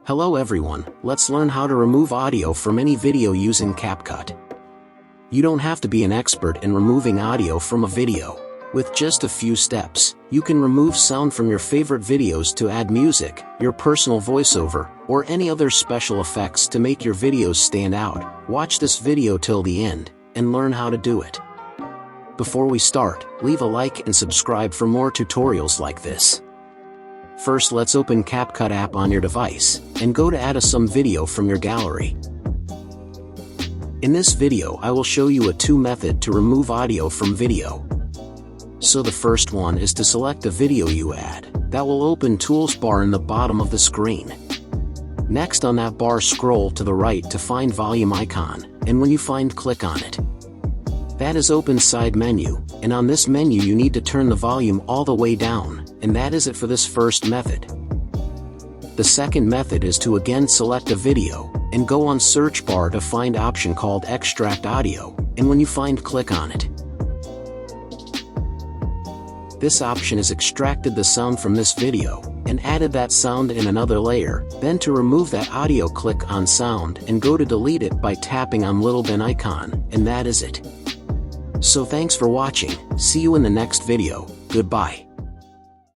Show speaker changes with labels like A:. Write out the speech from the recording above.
A: Hello everyone, let's learn how to remove audio from any video using CapCut. You don't have to be an expert in removing audio from a video. With just a few steps, you can remove sound from your favorite videos to add music, your personal voiceover, or any other special effects to make your videos stand out. Watch this video till the end, and learn how to do it. Before we start, leave a like and subscribe for more tutorials like this. First, let's open CapCut app on your device, and go to add some video from your gallery. In this video I will show you a two method to remove audio from video. So the first one is to select a video you add. That will open Tools bar in the bottom of the screen. Next on that bar scroll to the right to find volume icon, and when you find click on it. That is open side menu, and on this menu you need to turn the volume all the way down, and that is it for this first method. The second method is to again select a video, and go on search bar to find option called extract audio, and when you find click on it. This option has extracted the sound from this video, and added that sound in another layer. Then to remove that audio click on sound and go to delete it by tapping on little bin icon, and that is it. So thanks for watching, see you in the next video, goodbye.